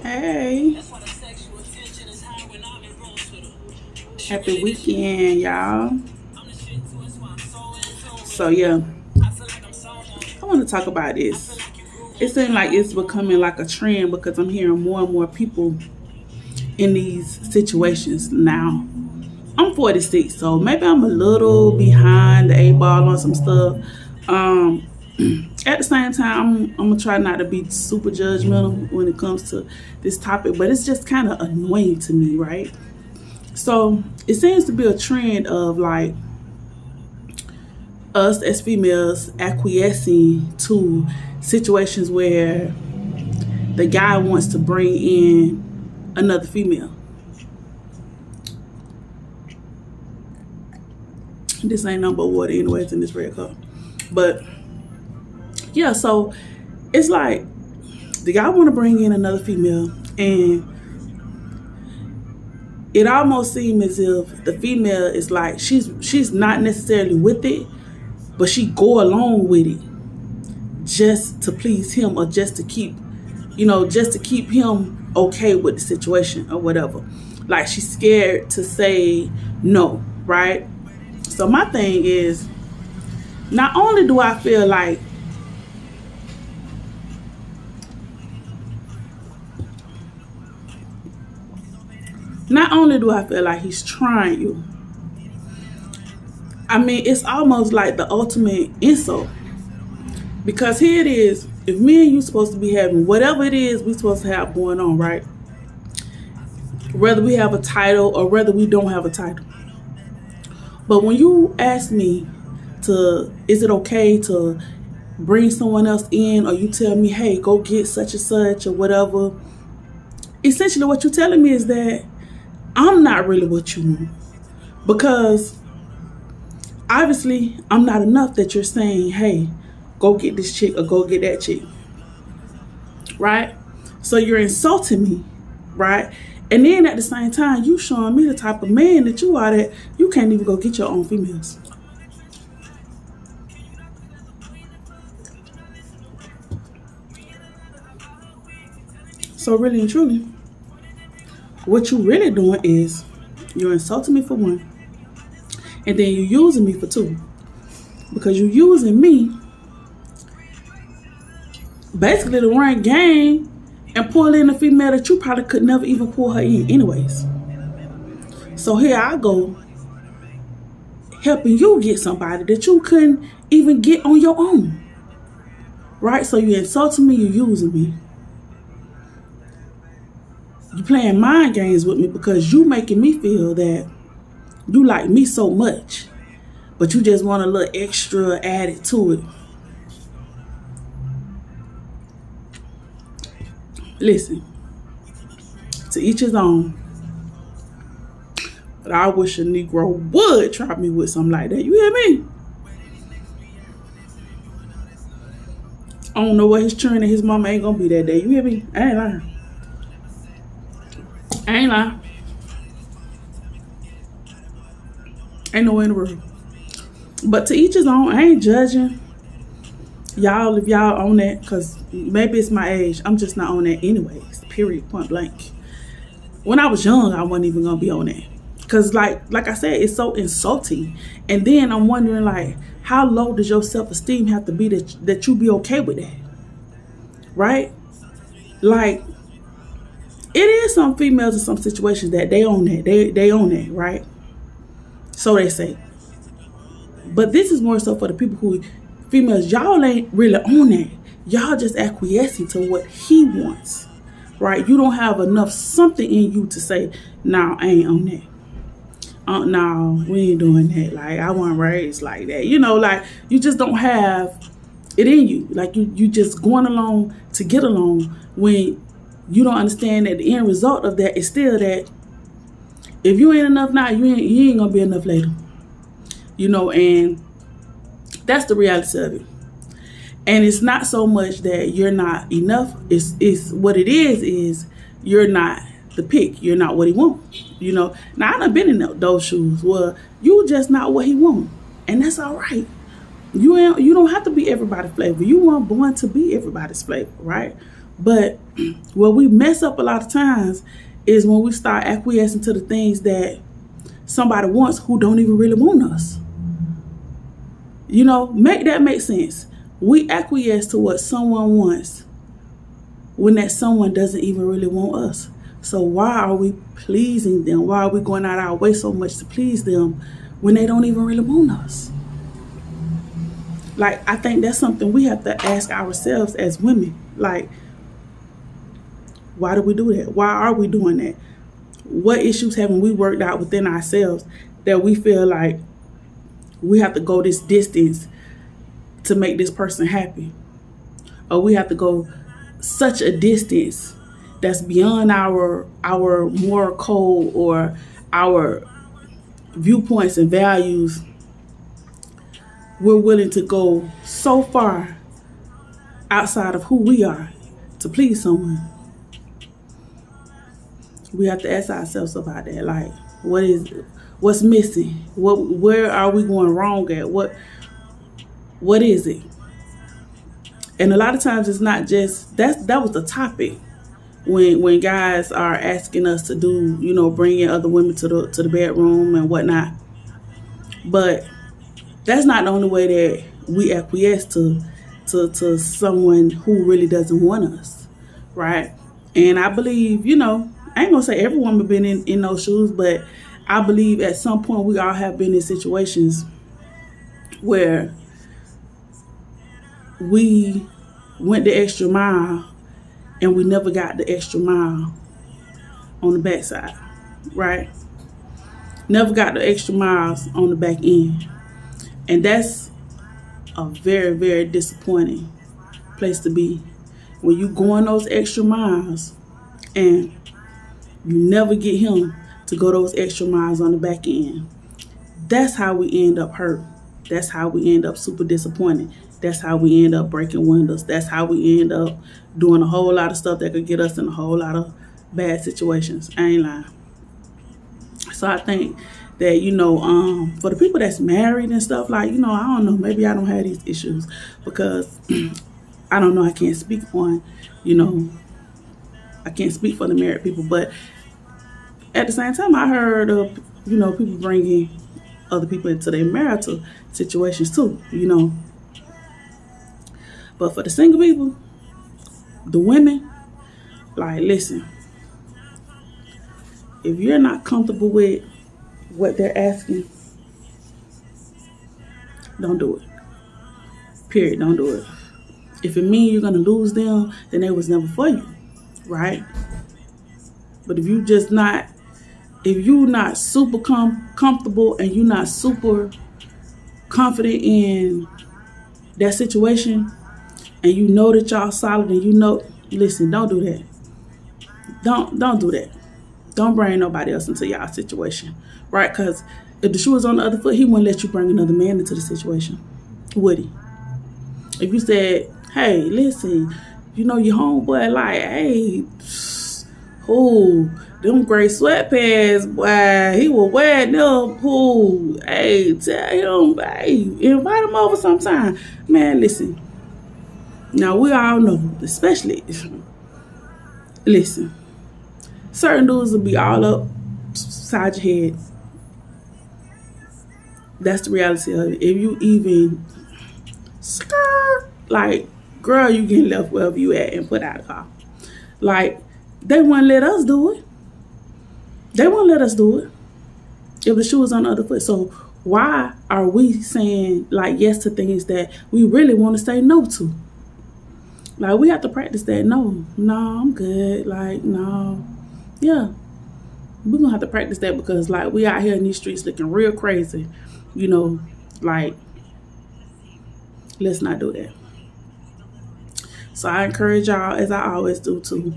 Hey, happy weekend, y'all. So yeah, I want to talk about this. It seems like it's becoming like a trend because I'm hearing more and more people in these situations now. I'm 46, so maybe I'm a little behind the eight ball on some stuff. Um, at the same time, I'm gonna try not to be super judgmental when it comes to this topic, but it's just kind of annoying to me, right? So it seems to be a trend of like us as females acquiescing to situations where the guy wants to bring in another female. This ain't nothing but water anyways in this red cup. But yeah, so it's like the guy want to bring in another female, and it almost seems as if the female is like she's not necessarily with it, but she go along with it just to please him or just to keep, just to keep him okay with the situation or whatever. Like she's scared to say no, right? So my thing is, not only do I feel like he's trying you, I mean, it's almost like the ultimate insult. Because here it is, if me and you supposed to be having whatever it is we supposed to have going on, right? Whether we have a title or whether we don't have a title. But when you ask me is it okay to bring someone else in, or you tell me, hey, go get such and such or whatever, essentially what you're telling me is that I'm not really what you want. Because obviously I'm not enough that you're saying, hey, go get this chick or go get that chick, right? So you're insulting me, right? And then at the same time, you showing me the type of man that you are, that you can't even go get your own females. So really and truly, what you really doing is you're insulting me for one, and then you're using me for two. Because you're using me basically to run game and pull in a female that you probably could never even pull her in anyways. So here I go helping you get somebody that you couldn't even get on your own, right? So you're insulting me, you're using me, you're playing mind games with me because you making me feel that you like me so much, but you just want a little extra added to it. Listen, to each his own. But I wish a Negro would try me with something like that. You hear me? I don't know what his children and his mama ain't gonna be that day. You hear me? I ain't lying. I ain't lying. Ain't no way in the world. But to each his own. I ain't judging y'all if y'all on that, because maybe it's my age. I'm just not on that anyways. Period. Point blank. When I was young, I wasn't even gonna be on that. Because like I said, it's so insulting. And then I'm wondering, like, how low does your self-esteem have to be that you be okay with that? Right? Like, it is some females in some situations that they own that. They own that, right? So they say. But this is more so for the people who, females, y'all ain't really on that. Y'all just acquiescing to what he wants, right? You don't have enough something in you to say, nah, I ain't on that. No, we ain't doing that. Like, I wasn't raised like that. Like, you just don't have it in you. Like, you just going along to get along, when you don't understand that the end result of that is still that if you ain't enough now, you ain't gonna be enough later. And that's the reality of it. And it's not so much that you're not enough. It's what it is you're not the pick. You're not what he wants. Now I done been in those shoes. Well, you just not what he wants, and that's all right. You don't have to be everybody's flavor. You weren't born to be everybody's flavor, right? But where we mess up a lot of times is when we start acquiescing to the things that somebody wants who don't even really want us. Make that make sense. We acquiesce to what someone wants when that someone doesn't even really want us. So why are we pleasing them? Why are we going out our way so much to please them when they don't even really want us? Like, I think that's something we have to ask ourselves as women. Like, why do we do that? Why are we doing that? What issues haven't we worked out within ourselves that we feel like we have to go this distance to make this person happy? Or we have to go such a distance that's beyond our moral code or our viewpoints and values. We're willing to go so far outside of who we are to please someone. We have to ask ourselves about that. Like, what's missing? Where are we going wrong at? What is it? And a lot of times it's not just that was the topic when guys are asking us to do, bringing other women to the bedroom and whatnot. But that's not the only way that we acquiesce to someone who really doesn't want us, right? And I believe, I ain't gonna say every woman been in those shoes, but I believe at some point we all have been in situations where we went the extra mile and we never got the extra mile on the backside, right? Never got the extra miles on the back end. And that's a very, very disappointing place to be. When you go on those extra miles and you never get him to go those extra miles on the back end. That's how we end up hurt. That's how we end up super disappointed. That's how we end up breaking windows. That's how we end up doing a whole lot of stuff that could get us in a whole lot of bad situations. I ain't lying. So I think that, for the people that's married and stuff, like, I don't know, maybe I don't have these issues because I don't know, I can't speak on, I can't speak for the married people, but at the same time, I heard of, people bringing other people into their marital situations too, But for the single people, the women, like, listen, if you're not comfortable with what they're asking, don't do it. Period, don't do it. If it means you're going to lose them, then they was never for you, right? But if you're not super comfortable and you're not super confident in that situation, and you know that y'all solid, and listen, don't do that. Don't do that. Don't bring nobody else into y'all situation, right? Because if the shoe was on the other foot, he wouldn't let you bring another man into the situation, would he? If you said, hey, listen, your homeboy, like, hey, them gray sweatpants, boy, he will wear them, hey, tell him, hey, invite him over sometime. Man, listen. Now, we all know, especially, listen, certain dudes will be all up side your head. That's the reality of it. If you even like, girl, you getting left wherever you at and put out a car. Like, they wouldn't let us do it. They won't let us do it if the shoe was on the other foot. So why are we saying like yes to things that we really want to say no to? Like, we have to practice that. No, I'm good. Like, no. Yeah. We're going to have to practice that because, like, we out here in these streets looking real crazy. Like, let's not do that. So I encourage y'all, as I always do, to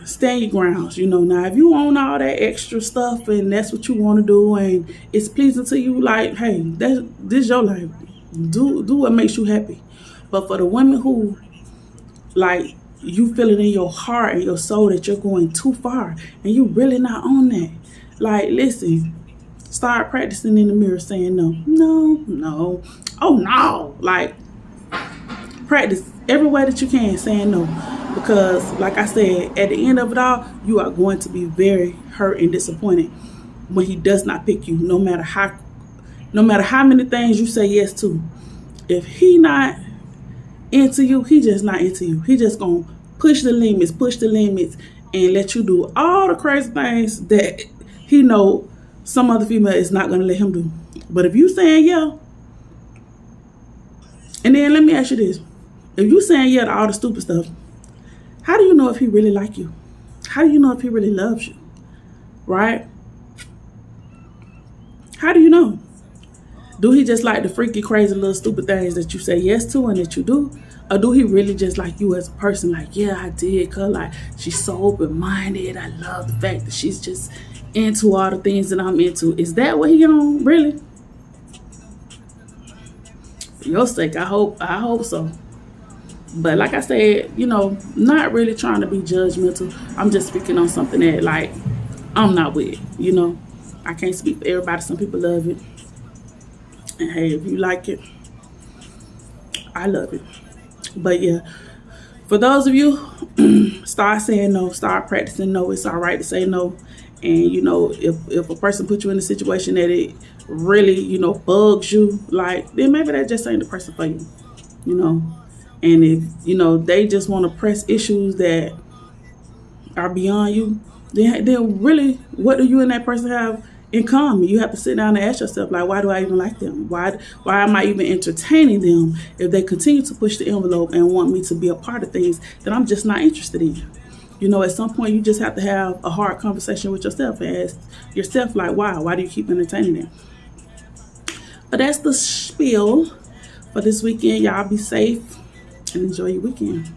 stand your grounds. Now, if you want all that extra stuff and that's what you want to do and it's pleasing to you, like, hey, this is your life. Do what makes you happy. But for the women who, like, you feel it in your heart and your soul that you're going too far and you really not on that, like, listen, start practicing in the mirror saying no. Oh, no. Like, practice every way that you can, saying no. Because, like I said, at the end of it all, you are going to be very hurt and disappointed when he does not pick you, no matter how many things you say yes to. If he not into you, he just not into you. He just gonna push the limits, and let you do all the crazy things that he know some other female is not gonna let him do. But if you saying yeah, and then let me ask you this: if you saying yeah to all the stupid stuff, how do you know if he really like you? How do you know if he really loves you? Right? How do you know? Do he just like the freaky, crazy, little stupid things that you say yes to and that you do? Or do he really just like you as a person? Like, yeah, I did, cause like she's so open-minded. I love the fact that she's just into all the things that I'm into. Is that what he on, really? For your sake, I hope so. But like I said, not really trying to be judgmental. I'm just speaking on something that like I'm not with, I can't speak for everybody. Some people love it. And hey, if you like it, I love it. But yeah, for those of you, start saying no, start practicing no. It's all right to say no. And if a person puts you in a situation that it really, bugs you, like, then maybe that just ain't the person for you, And if, they just want to press issues that are beyond you, then really, what do you and that person have in common? You have to sit down and ask yourself, like, why do I even like them? Why am I even entertaining them if they continue to push the envelope and want me to be a part of things that I'm just not interested in? At some point, you just have to have a hard conversation with yourself and ask yourself, like, why do you keep entertaining them? But that's the spiel for this weekend. Y'all be safe and enjoy your weekend.